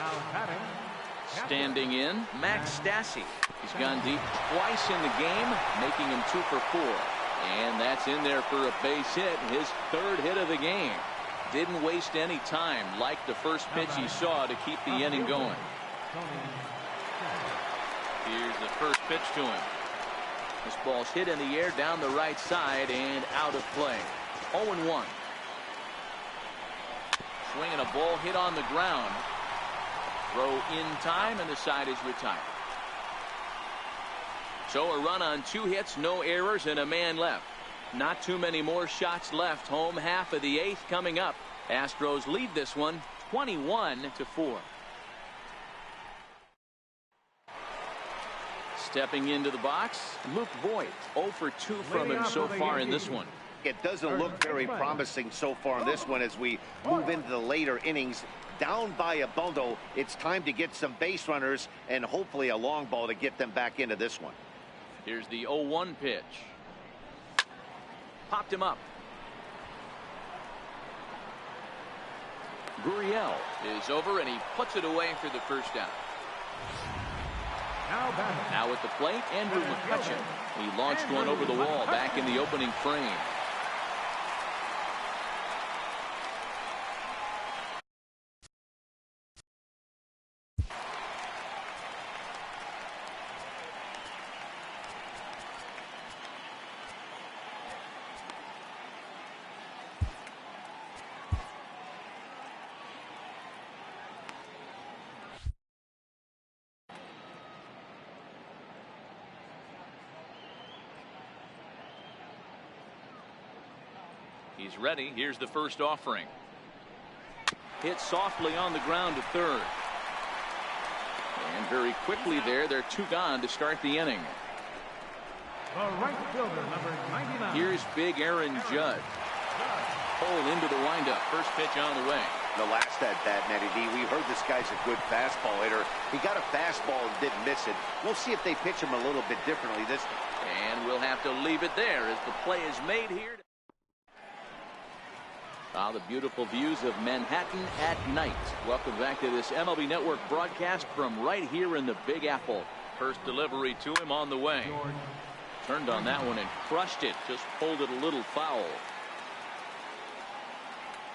Standing in, Max Stassi. He's gone deep twice in the game, making him 2 for 4. And that's in there for a base hit, his 3rd hit of the game. Didn't waste any time, like the first pitch he saw, to keep the inning going. Here's the first pitch to him. This ball's hit in the air down the right side and out of play. 0-1. Swinging a ball hit on the ground. Throw in time, and the side is retired. So a run on 2 hits, no errors, and a man left. Not too many more shots left. Home half of the 8th coming up. Astros lead this one 21-4. Stepping into the box, Luke Voit. 0 for 2 from him so far in this one. It doesn't look very promising so far in this one as we move into the later innings. Down by a bundle, it's time to get some base runners and hopefully a long ball to get them back into this one. Here's the 0-1 pitch. Popped him up. Gurriel is over, and he puts it away for the first out. Now at the plate, Andrew McCutchen. He launched one over the wall back in the opening frame. He's ready. Here's the first offering. Hit softly on the ground to third. And very quickly there, they're 2 gone to start the inning. The right fielder, number 99. Here's big Aaron Judge. Pulled into the windup. First pitch on the way. The last at bat, Matty D, we heard this guy's a good fastball hitter. He got a fastball and didn't miss it. We'll see if they pitch him a little bit differently this time. And we'll have to leave it there as the play is made here. The beautiful views of Manhattan at night. Welcome back to this MLB Network broadcast from right here in the Big Apple. First delivery to him on the way. Turned on that one and crushed it. Just pulled it a little foul.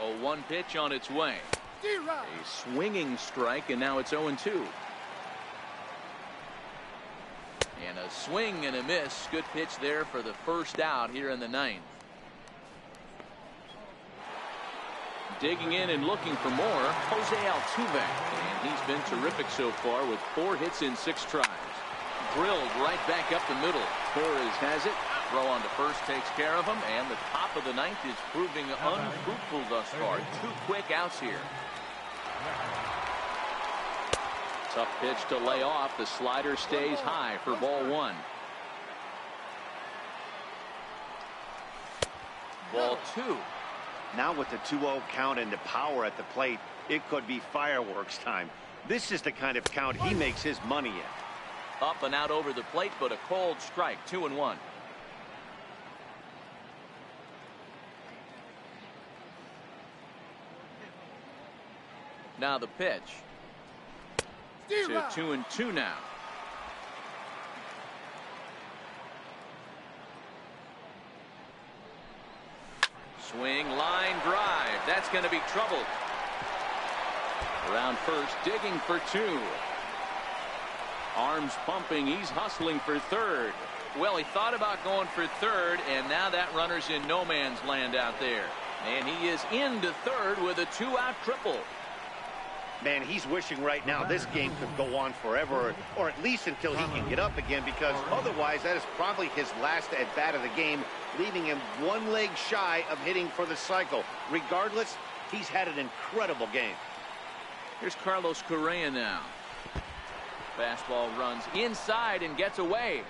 0-1 pitch on its way. A swinging strike, and now it's 0-2. And a swing and a miss. Good pitch there for the first out here in the 9th. Digging in and looking for more, Jose Altuve. And he's been terrific so far with 4 hits in 6 tries. Drilled right back up the middle. Torres has it. Throw on to first takes care of him. And the top of the 9th is proving unfruitful thus far. 2 quick outs here. Tough pitch to lay off. The slider stays high for ball 1. Ball 2. Now with the 2-0 count and the power at the plate, it could be fireworks time. This is the kind of count he makes his money in. Up and out over the plate, but a cold strike. 2-1. Now the pitch. To 2-2 now. Swing, line drive. That's going to be trouble. Around first, digging for 2. Arms pumping. He's hustling for third. Well, he thought about going for third, and now that runner's in no man's land out there. And he is into third with a 2-out triple. Man, he's wishing right now this game could go on forever, or at least until he can get up again, because otherwise that is probably his last at-bat of the game, leaving him 1 leg shy of hitting for the cycle. Regardless, he's had an incredible game. Here's Carlos Correa now. Fastball runs inside and gets away.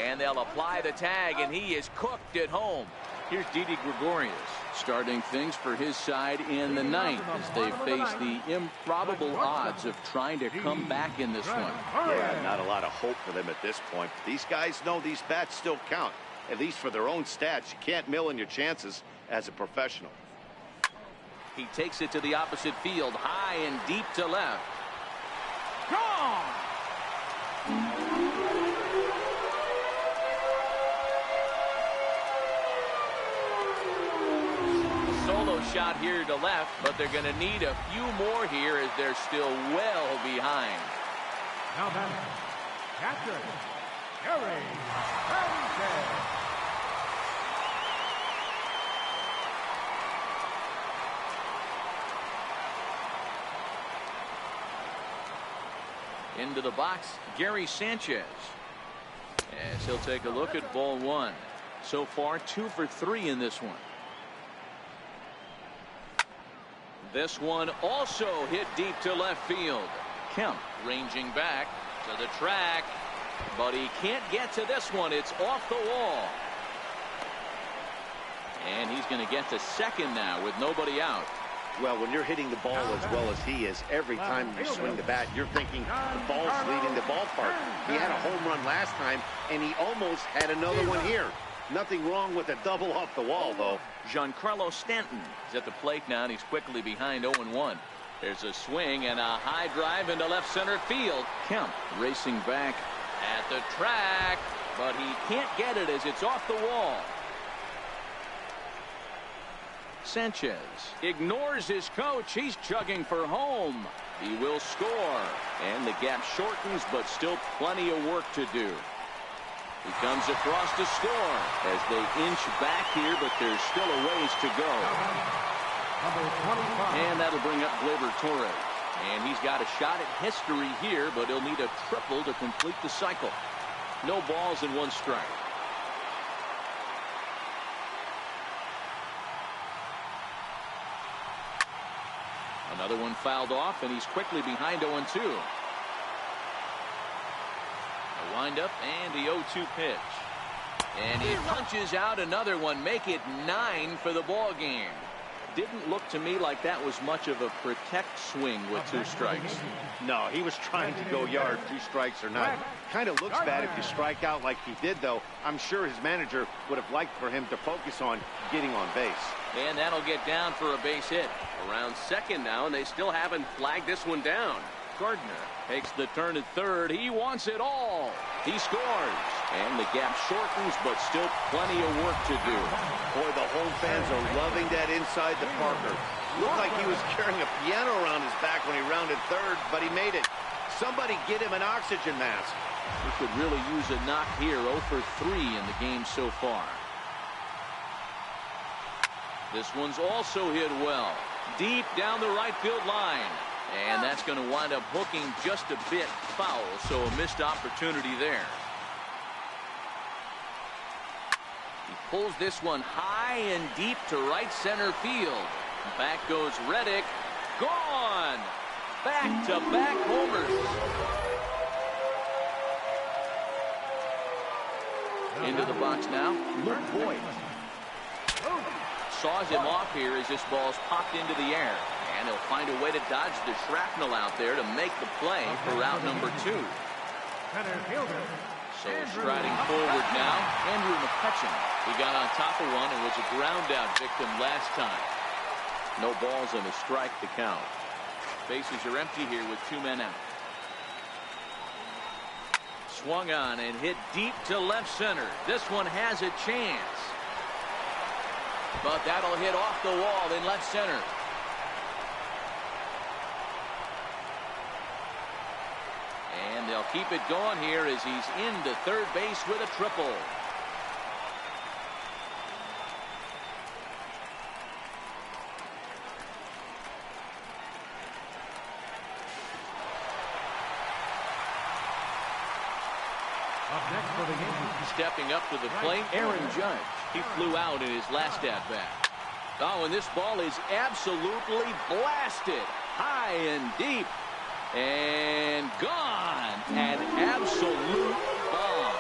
And they'll apply the tag, and he is cooked at home. Here's Didi Gregorius starting things for his side in the ninth as they face the improbable odds of trying to come back in this one. Yeah, not a lot of hope for them at this point. These guys know these bats still count, at least for their own stats. You can't mill in your chances as a professional. He takes it to the opposite field, high and deep to left. Gone! Shot here to left, but they're going to need a few more here as they're still well behind. Now then, catcher, Gary Sanchez. Into the box, Gary Sanchez. As he'll take a look at ball one. So far, 2 for 3 in this one. This one also hit deep to left field. Kemp ranging back to the track, but he can't get to this one. It's off the wall. And he's going to get to second now with nobody out. Well, when you're hitting the ball as well as he is, every time you swing the bat, you're thinking the ball's leaving the ballpark. He had a home run last time, and he almost had another one here. Nothing wrong with a double off the wall, though. Giancarlo Stanton is at the plate now, and he's quickly behind 0-1. There's a swing and a high drive into left center field. Kemp racing back at the track, but he can't get it as it's off the wall. Sanchez ignores his coach. He's chugging for home. He will score, and the gap shortens, but still plenty of work to do. He comes across to score as they inch back here, but there's still a ways to go. And that'll bring up Gleyber Torres. And he's got a shot at history here, but he'll need a triple to complete the cycle. No balls and 1 strike. Another one fouled off, and he's quickly behind 0-2. Wind up and the 0-2 pitch, and he punches out another one. Make it 9 for the ball game. Didn't look to me like that was much of a protect swing with 2 strikes. No, he was trying to go yard, 2 strikes or not. Kind of looks bad if you strike out like he did, though. I'm sure his manager would have liked for him to focus on getting on base. And that'll get down for a base hit. Around second now, and they still haven't flagged this one down. Gardner takes the turn at third. He wants it all. He scores. And the gap shortens, but still plenty of work to do. Boy, the home fans are loving that inside the Parker. Looked like he was carrying a piano around his back when he rounded third, but he made it. Somebody get him an oxygen mask. He could really use a knock here. 0 for 3 in the game so far. This one's also hit well. Deep down the right field line. And that's going to wind up hooking just a bit foul, so a missed opportunity there. He pulls this one high and deep to right center field. Back goes Reddick. Gone! Back-to-back homers. Into the box now, Luke Voit. Saws him off here as this ball's popped into the air. And he'll find a way to dodge the shrapnel out there to make the play for route number 2. So striding forward now, Andrew McCutchen. He got on top of one and was a ground out victim last time. No balls and a strike to count. Bases are empty here with 2 men out. Swung on and hit deep to left center. This one has a chance. But that'll hit off the wall in left center. And they'll keep it going here as he's into third base with a triple. Up next for the Yankees. Stepping up to the plate, Aaron Judge. He flew out in his last at-bat. Oh, and this ball is absolutely blasted. high and deep. And gone. An absolute bomb.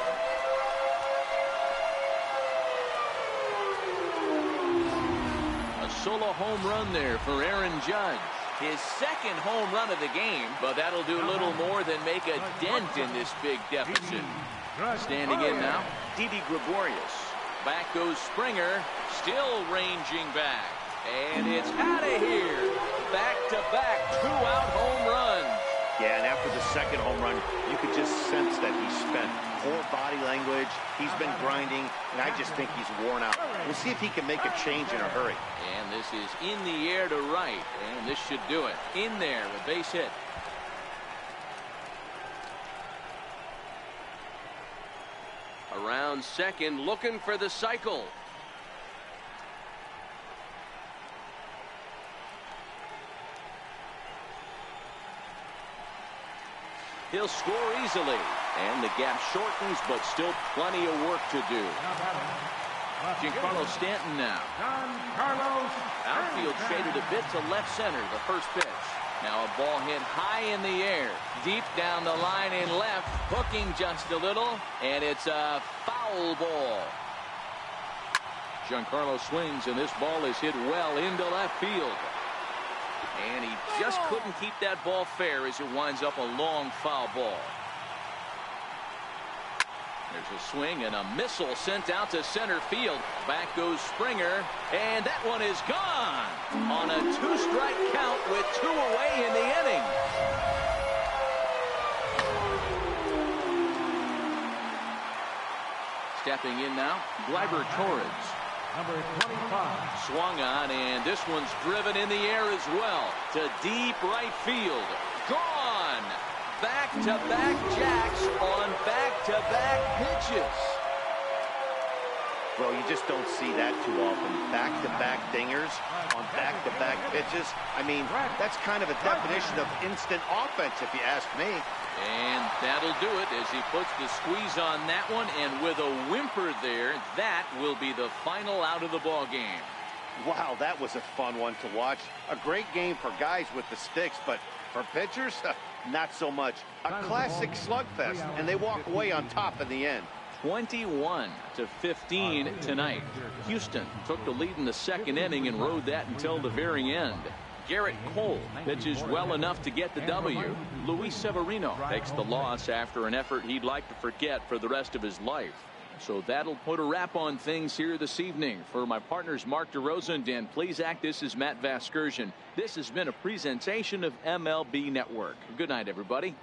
A solo home run there for Aaron Judge. His second home run of the game, but that'll do little more than make a dent in this big deficit. Standing in now, Didi Gregorius. Back goes Springer, still ranging back. And it's out of here. Back-to-back two-out home runs. Yeah, and after the second home run, you could just sense that he's spent. Poor body language. He's been grinding, and I just think he's worn out. We'll see if he can make a change in a hurry. And this is in the air to right, and this should do it. In there, a base hit. Around second, looking for the cycle. He'll score easily. And the gap shortens, but still plenty of work to do. Giancarlo Stanton now. Outfield shaded a bit to left center, the first pitch. Now a ball hit high in the air. Deep down the line in left. Hooking just a little. And it's a foul ball. Giancarlo swings, and this ball is hit well into left field. And he just couldn't keep that ball fair as it winds up a long foul ball. There's a swing and a missile sent out to center field. Back goes Springer, and that one is gone on a two-strike count with two away in the inning. Stepping in now, Gleyber Torres. Number 25. Swung on, and this one's driven in the air as well to deep right field. Gone. Back-to-back jacks on back-to-back pitches. Well, you just don't see that too often. Back-to-back dingers on back-to-back pitches. I mean, that's kind of a definition of instant offense, if you ask me. And that'll do it as he puts the squeeze on that one, and with a whimper there, that will be the final out of the ball game. Wow, that was a fun one to watch. A great game for guys with the sticks, but for pitchers, not so much. A classic slugfest, and they walk away on top in the end. 21-15 tonight. Houston took the lead in the second inning and rode that until the very end. Garrett Cole pitches well enough to get the W. Luis Severino takes the loss after an effort he'd like to forget for the rest of his life. So that'll put a wrap on things here this evening. For my partners Mark DeRosa and Dan Plesac, this is Matt Vasgersian. This has been a presentation of MLB Network. Good night, everybody.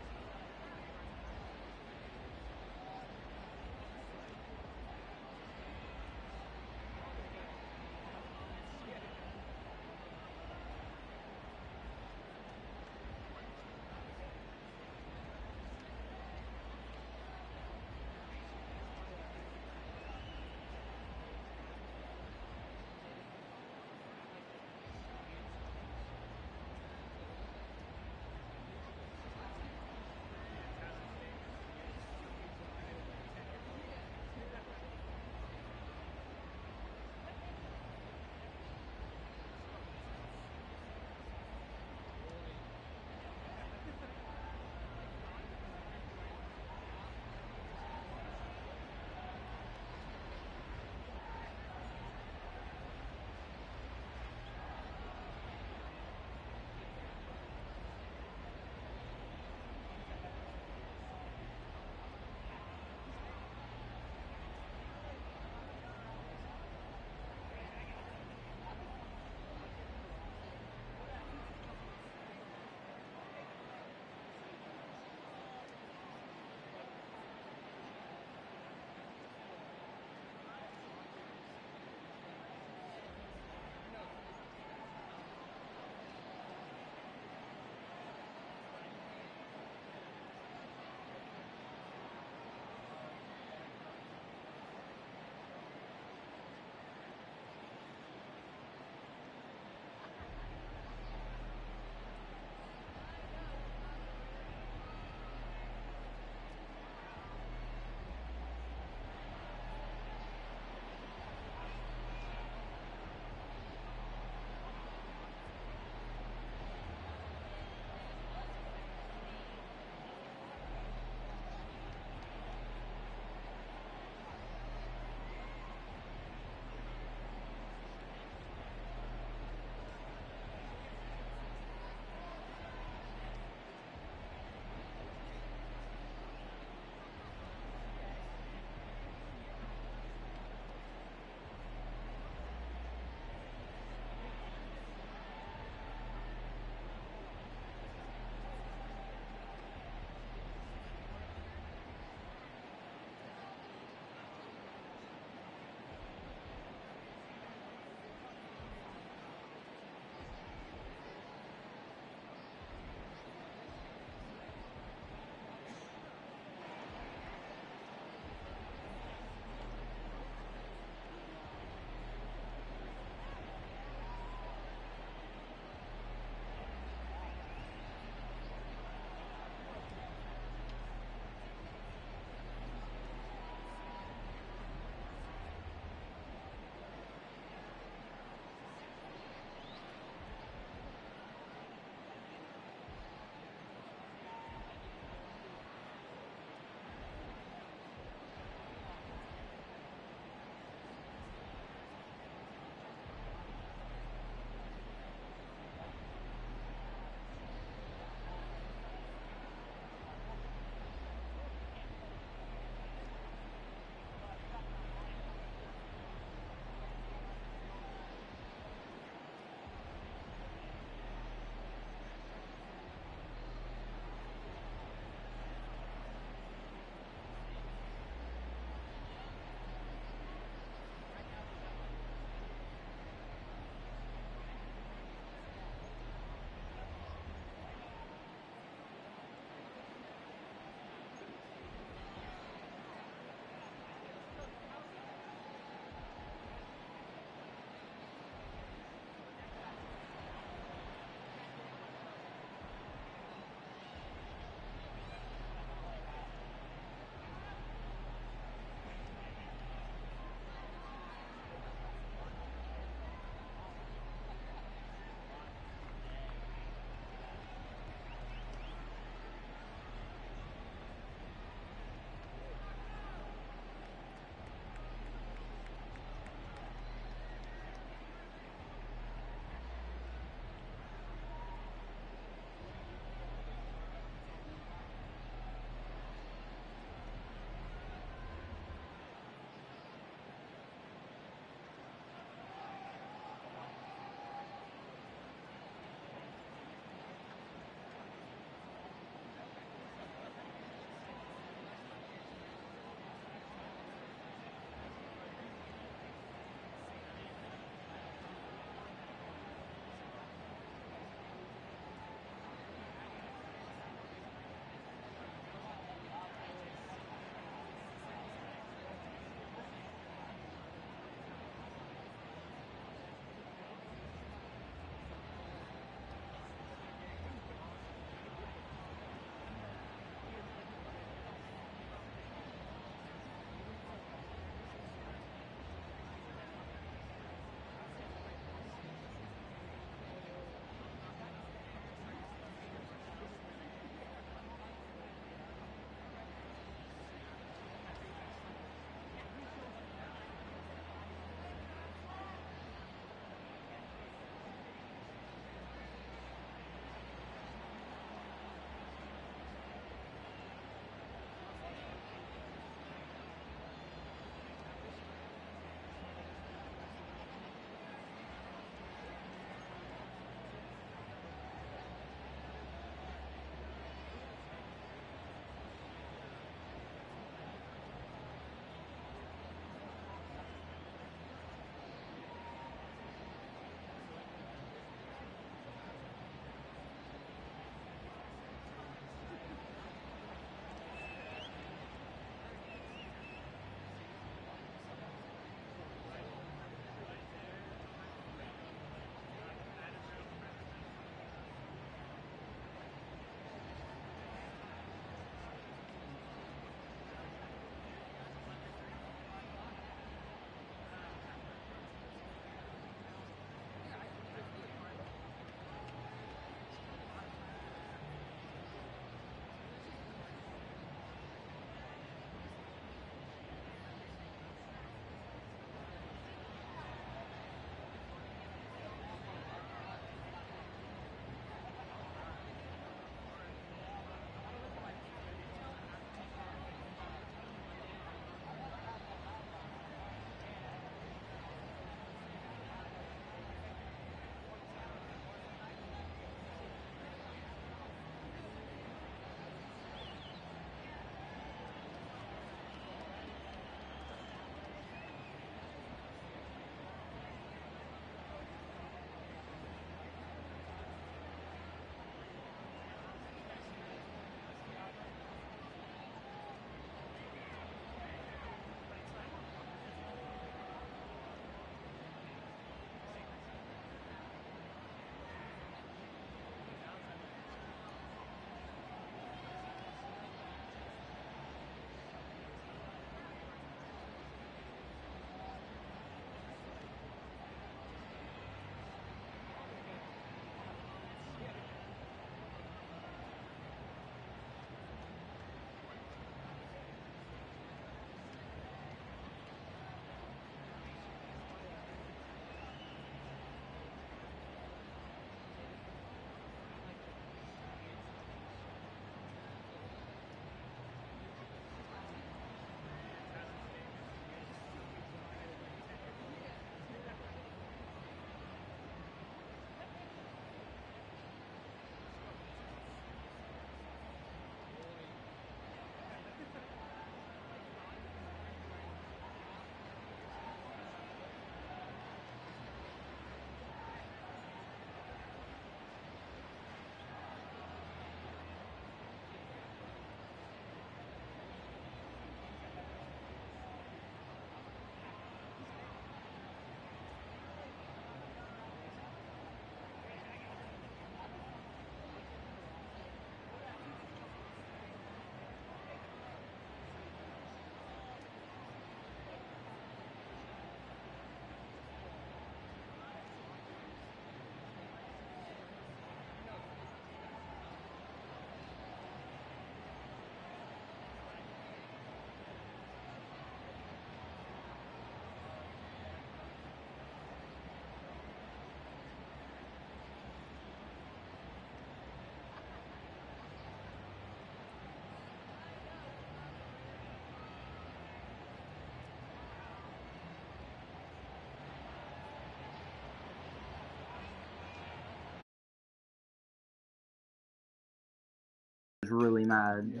mad.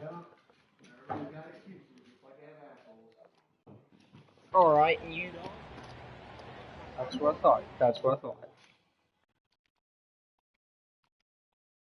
Alright, you... That's what I thought. That's what I thought.